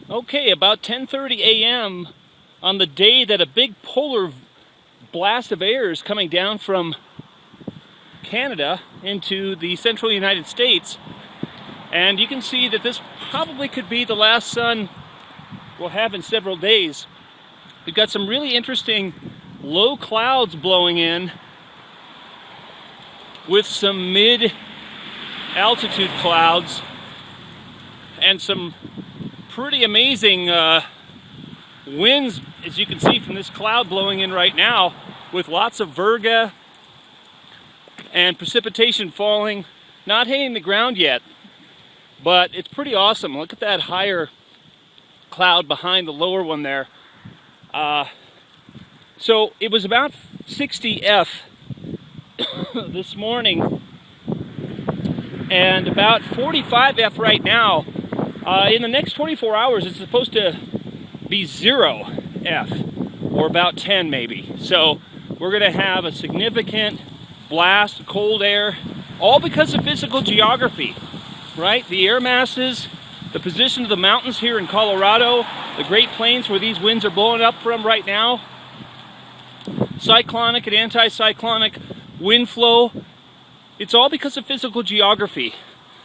Okay, about 10:30 a.m. on the day that a big polar blast of air is coming down from Canada into the central United States. And you can see that this probably could be the last sun we'll have in several days. We've got some really interesting low clouds blowing in with some mid-altitude clouds and some pretty amazing winds, as you can see from this cloud blowing in right now, with lots of virga and precipitation falling, not hitting the ground yet, but it's pretty awesome. Look at that higher cloud behind the lower one there. So it was about 60 F this morning and about 45 F right now. In the next 24 hours, it's supposed to be 0 F, or about 10 maybe. So we're going to have a significant blast of cold air, all because of physical geography, right? The air masses, the position of the mountains here in Colorado, the Great Plains where these winds are blowing up from right now, cyclonic and anti-cyclonic wind flow. It's all because of physical geography.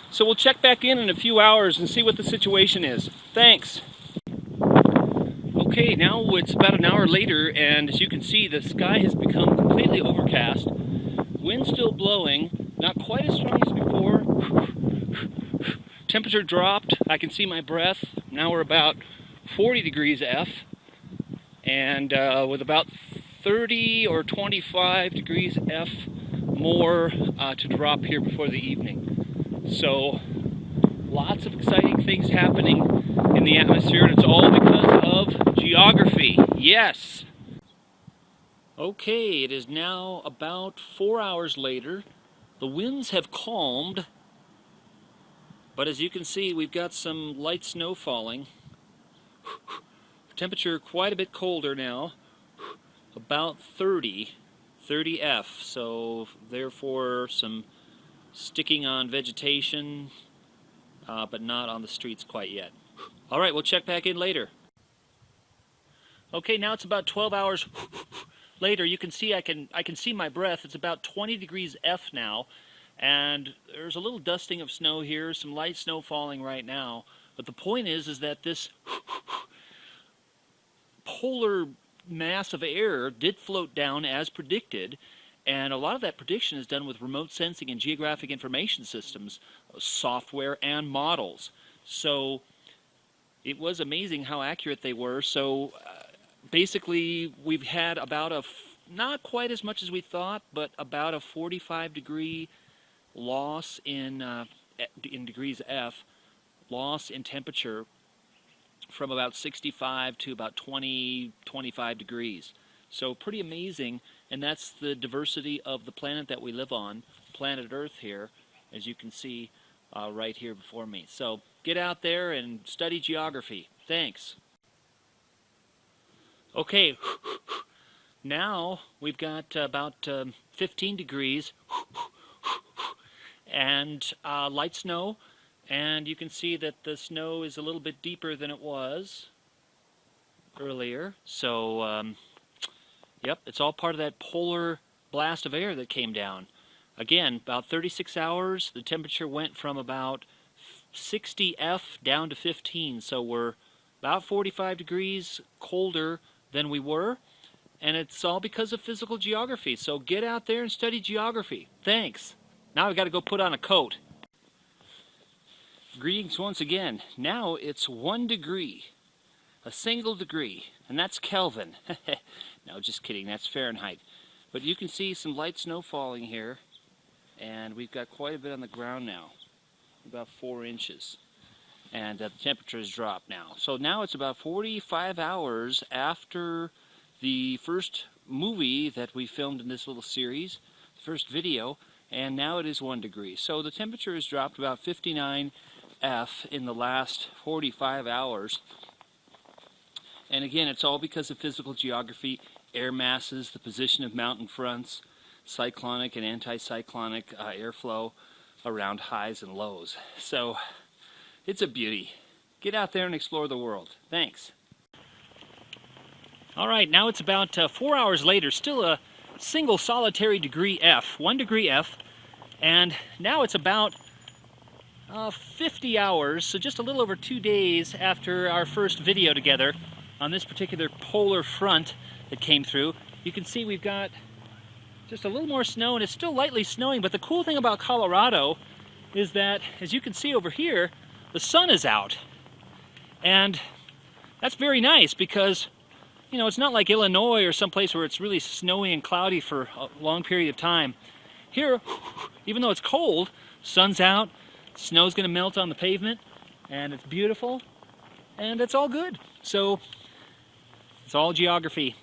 So we'll check back in a few hours and see what the situation is. Thanks. Okay, now it's about an hour later, and as you can see, the sky has become completely overcast. Wind still blowing, not quite as strong as before. Temperature dropped. I can see my breath. Now we're about 40 degrees F, and with about 30 or 25 degrees F more to drop here before the evening. So lots of exciting things happening in the atmosphere, and it's all because of geography. Yes. Okay, it is now about 4 hours later. The winds have calmed, but as you can see, we've got some light snow falling. Temperature quite a bit colder now, about 30 F, so therefore some sticking on vegetation, but not on the streets quite yet. All right, we'll check back in later. Okay, now it's about 12 hours later. You can see I can see my breath. It's about 20 degrees F now, and there's a little dusting of snow here, some light snow falling right now. But the point is that this polar mass of air did float down as predicted. And a lot of that prediction is done with remote sensing and geographic information systems, software and models. So it was amazing how accurate they were. So basically we've had about not quite as much as we thought, but about a 45-degree loss in degrees F, loss in temperature from about 65 to about 20, 25 degrees. So pretty amazing, and that's the diversity of the planet that we live on, planet Earth here, as you can see right here before me. So get out there and study geography. Thanks. Okay, now we've got about 15 degrees and light snow, and you can see that the snow is a little bit deeper than it was earlier. So yep, it's all part of that polar blast of air that came down. Again, about 36 hours, the temperature went from about 60 F down to 15, so we're about 45 degrees colder than we were, and it's all because of physical geography. So get out there and study geography. Thanks. Now I've got to go put on a coat. Greetings once again. Now it's 1 degree, a single degree, and that's Kelvin. No, just kidding, that's Fahrenheit. But you can see some light snow falling here, and we've got quite a bit on the ground now, about 4 inches. And the temperature has dropped now. So now it's about 45 hours after the first movie that we filmed in this little series, the first video, and now it is 1 degree. So the temperature has dropped about 59 F in the last 45 hours. And again, it's all because of physical geography, air masses, the position of mountain fronts, cyclonic and anticyclonic airflow around highs and lows. So it's a beauty. Get out there and explore the world. Thanks. All right, now it's about 4 hours later, still a single solitary degree F, 1 degree F, and now it's about 50 hours, so just a little over 2 days after our first video together on this particular polar front that came through. You can see we've got just a little more snow, and it's still lightly snowing, but the cool thing about Colorado is that, as you can see over here, the sun is out. And that's very nice because, you know, it's not like Illinois or someplace where it's really snowy and cloudy for a long period of time. Here, even though it's cold, sun's out, snow's gonna melt on the pavement, and it's beautiful, and it's all good. So, it's all geography.